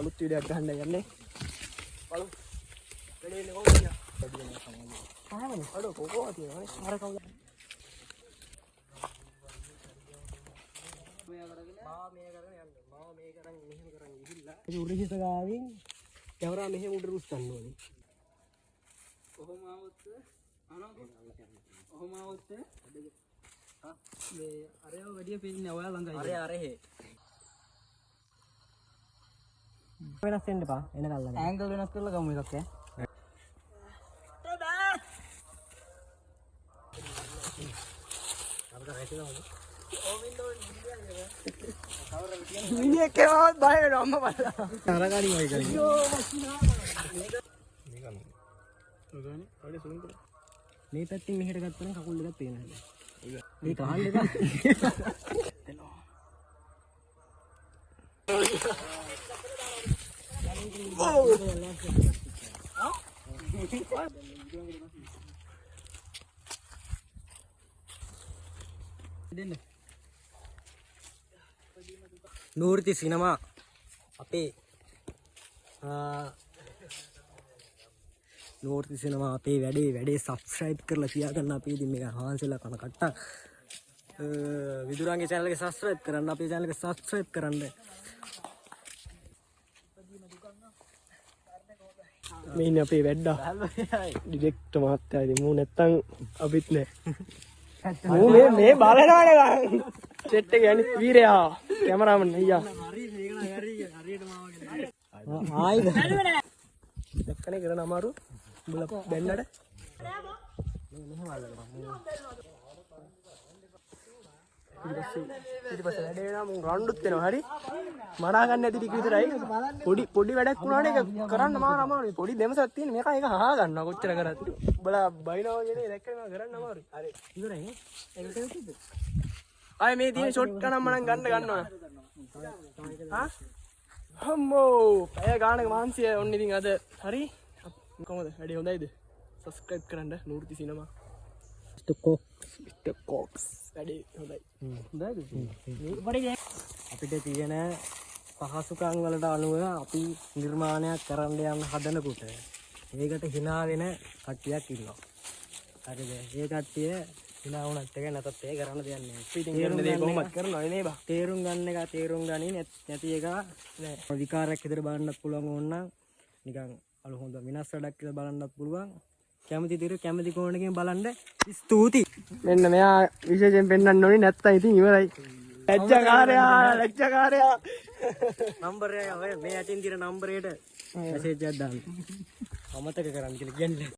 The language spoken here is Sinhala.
අලුත් වීඩියෝයක් ගන්න යන්නේ. බලමු. වැඩේ ඉන්නේ කොහොමද කියලා. ආවනේ. අඩෝ කොකෝ තියෙනවනේ. අර කවුද? උරිහිත ගාවින් යවරා මෙහෙම උඩ රුස්සන්න ඕනේ. කොහොම આવොත් අනකො කොහොම આવොත් මේ අරයව වැඩි පෙන්නේ ඔයා ළඟයි. අරේ වෙනස් වෙන්න එපා. එන කල්ලා. ඇන්ගල් වෙනස් කරලා ගමු එකක් ඈ. මිනිහ කෙනාවත් බය වෙනවා අම්මා බලලා. අරගානි වයි කරන්නේ. අයෝ මස්නා. මේ පැත්තෙන් මෙහෙට ගත්තනම් කකුල් දෙකක් පේනවා. මේ කාල් දෙක. නූර්ති සිනමා අපේ නූර්ති සිනමා අපේ වැඩේ සබ්ස්ක්‍රයිබ් කරලා තියාගන්න. අපි ඉතින් මේක හාන්සෙලා කන කට්ටක් විදුරාගේ channel එක සබ්ස්ක්‍රයිබ් කරන්න. අපේ channel එක සබ්ස්ක්‍රයිබ් කරන්න. මේ ඉන්නේ අපේ වැඩ්ඩා ඩිරෙක්ටර් මහත්තයා. ඉතින් මූ නැත්තම් අපිත් නෑ. මූ මේ බලනවනේ ගන්න. සෙට් එක යන්නේ වීරයා කැමරාමන් අයියා. හරි මේක නම් හරියට මාවගෙන. ආයිද දැක්කනේ කරන අමාරු උඹලා බැන්නට. මෙහෙම අල්ලනවා. ඊට පස්සේ වැඩේ වෙනවා මම රණ්ඩුත් වෙනවා. හරි මනා ගන්න ඇති ටික විතරයි. පොඩි වැඩක් වුණාට ඒක කරන්න මාර අමාරුයි. පොඩි දෙමසක් තියෙන මේක අහා ගන්නවා කොච්චර කරත්. උඹලා බයිනවා වගේ දැක්කම කරන්න අමාරුයි. හරි ඉවරයි නේ. ඒකට කිව්ද? ආයේ මේ තියෙන ෂොට් ගණන් මනම් ගන්නවා. හා හම්මෝ අය ගානක මාන්සිය ඔන්න ඉතින් අද හරි කොහමද වැඩේ හොඳයිද? සබ්ස්ක්‍රයිබ් කරන්න නූර්ති සිනමා. මිස්ටර් කොක්ස් වැඩේ හොඳයි. හොඳයිද? අපිට තියෙන පහසුකම් වලට අනුව අපි නිර්මාණයක් කරන්න යන හදනකොට ඒකට hina වෙන කට්ටියක් ඉන්නවා. හරිද? ඒ කට්ටිය hina වුණත් එක නැතත් ඒක කරන්න දෙයක් නෑ. අපි ඉතින් කරන දේ කොහොමද කරනවනේ නේ බා. තේරුම් ගන්න එක තේරුම් ගනි නැති එක නෑ. විකාරයක් විතර බලන්නත් පුළුවන් ඕන නම් නිකන් අලු හොඳ විනාශ වැඩක් කියලා බලන්නත් පුළුවන්. කැමති දිරු කැමති කෝණකින් බලන්න ස්තුතියි. මෙන්න මෙයා විශේෂයෙන් පෙන්වන්න ඕනේ නැත්තම් ඉතින් ඉවරයි. ලැජ්ජාකාරයා නම්බරය ඔය මේ ඇටින් තියෙන නම්බරයට මැසේජ් එකක් දාන්න. අමතක කරන්න කියලා කියන්නේ.